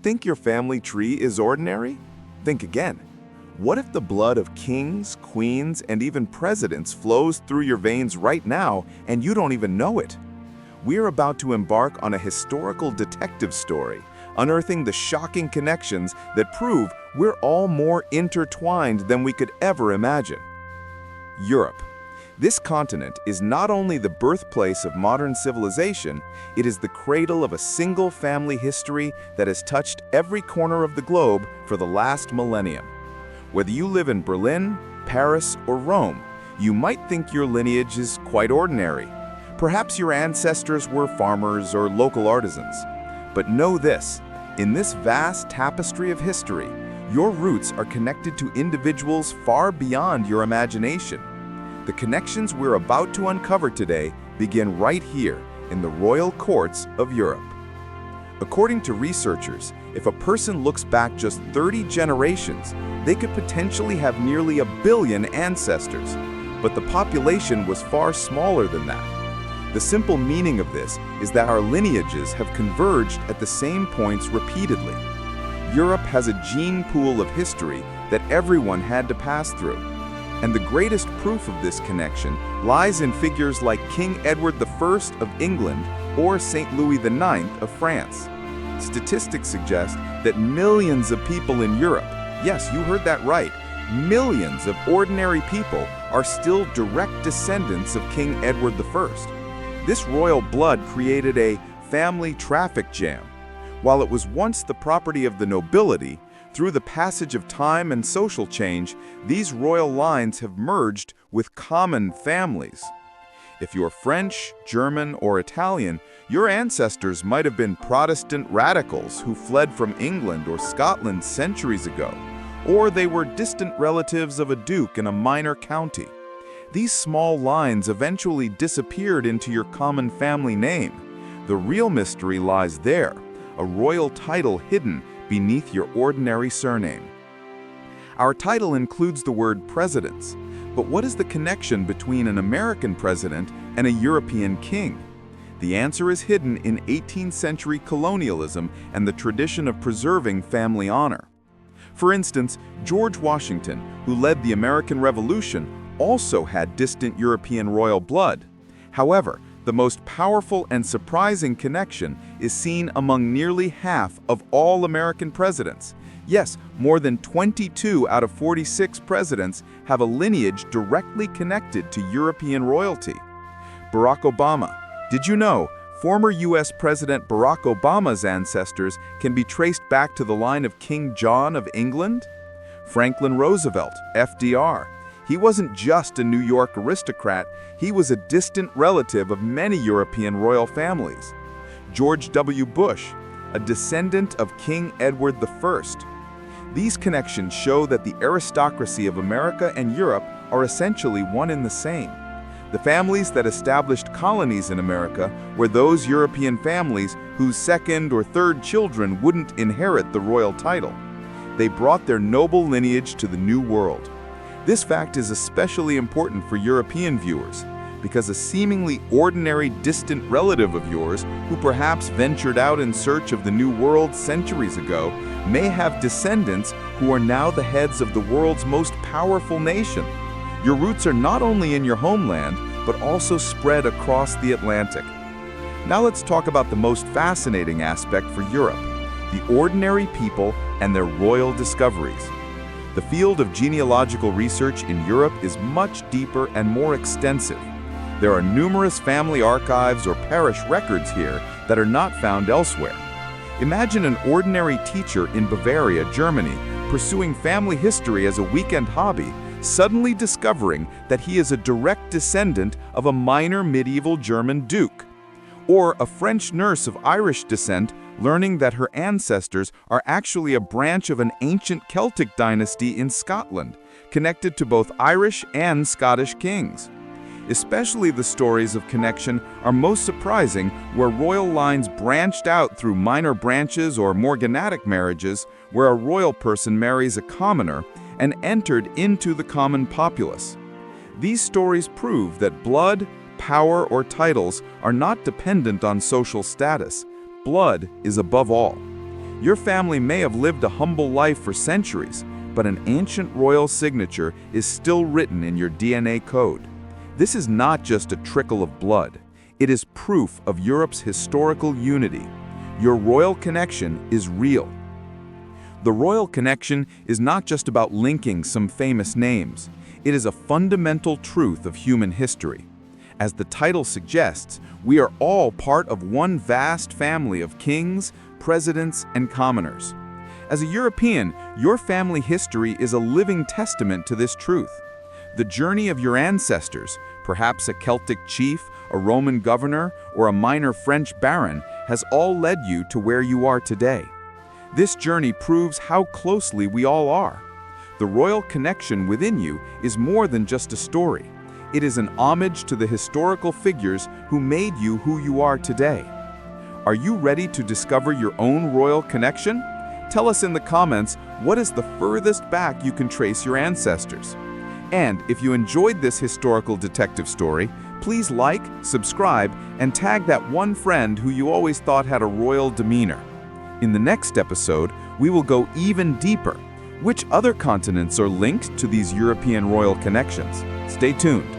Think your family tree is ordinary? Think again. What if the blood of kings, queens, and even presidents flows through your veins right now and you don't even know it? We're about to embark on a historical detective story, unearthing the shocking connections that prove we're all more intertwined than we could ever imagine. Europe. This continent is not only the birthplace of modern civilization, it is the cradle of a single family history that has touched every corner of the globe for the last millennium. Whether you live in Berlin, Paris, or Rome, you might think your lineage is quite ordinary. Perhaps your ancestors were farmers or local artisans. But know this, in this vast tapestry of history, your roots are connected to individuals far beyond your imagination. The connections we're about to uncover today begin right here in the royal courts of Europe. According to researchers, if a person looks back just 30 generations, they could potentially have nearly 1 billion ancestors. But the population was far smaller than that. The simple meaning of this is that our lineages have converged at the same points repeatedly. Europe has a gene pool of history that everyone had to pass through. And the greatest proof of this connection lies in figures like King Edward I of England or St. Louis IX of France. Statistics suggest that millions of people in Europe, yes, you heard that right, millions of ordinary people are still direct descendants of King Edward I. This royal blood created a family traffic jam. While it was once the property of the nobility, through the passage of time and social change, these royal lines have merged with common families. If you're French, German, or Italian, your ancestors might have been Protestant radicals who fled from England or Scotland centuries ago, or they were distant relatives of a duke in a minor county. These small lines eventually disappeared into your common family name. The real mystery lies there, a royal title hidden beneath your ordinary surname. Our title includes the word presidents, but what is the connection between an American president and a European king? The answer is hidden in 18th century colonialism and the tradition of preserving family honor. For instance, George Washington, who led the American Revolution, also had distant European royal blood. However, the most powerful and surprising connection is seen among nearly half of all American presidents. Yes, more than 22 out of 46 presidents have a lineage directly connected to European royalty. Barack Obama. Did you know former U.S. President Barack Obama's ancestors can be traced back to the line of King John of England? Franklin Roosevelt, FDR. He wasn't just a New York aristocrat, he was a distant relative of many European royal families. George W. Bush, a descendant of King Edward I. These connections show that the aristocracy of America and Europe are essentially one and the same. The families that established colonies in America were those European families whose second or third children wouldn't inherit the royal title. They brought their noble lineage to the New World. This fact is especially important for European viewers, because a seemingly ordinary distant relative of yours who perhaps ventured out in search of the New World centuries ago may have descendants who are now the heads of the world's most powerful nation. Your roots are not only in your homeland, but also spread across the Atlantic. Now let's talk about the most fascinating aspect for Europe, the ordinary people and their royal discoveries. The field of genealogical research in Europe is much deeper and more extensive. There are numerous family archives or parish records here that are not found elsewhere. Imagine an ordinary teacher in Bavaria, Germany, pursuing family history as a weekend hobby, suddenly discovering that he is a direct descendant of a minor medieval German duke. Or a French nurse of Irish descent learning that her ancestors are actually a branch of an ancient Celtic dynasty in Scotland, connected to both Irish and Scottish kings. Especially the stories of connection are most surprising where royal lines branched out through minor branches or morganatic marriages, where a royal person marries a commoner and entered into the common populace. These stories prove that blood, power, or titles are not dependent on social status. Blood is above all. Your family may have lived a humble life for centuries, but an ancient royal signature is still written in your DNA code. This is not just a trickle of blood. It is proof of Europe's historical unity. Your royal connection is real. The royal connection is not just about linking some famous names. It is a fundamental truth of human history. As the title suggests, we are all part of one vast family of kings, presidents, and commoners. As a European, your family history is a living testament to this truth. The journey of your ancestors, perhaps a Celtic chief, a Roman governor, or a minor French baron, has all led you to where you are today. This journey proves how closely we all are. The royal connection within you is more than just a story. It is an homage to the historical figures who made you who you are today. Are you ready to discover your own royal connection? Tell us in the comments, what is the furthest back you can trace your ancestors? And if you enjoyed this historical detective story, please like, subscribe, and tag that one friend who you always thought had a royal demeanor. In the next episode, we will go even deeper. Which other continents are linked to these European royal connections? Stay tuned.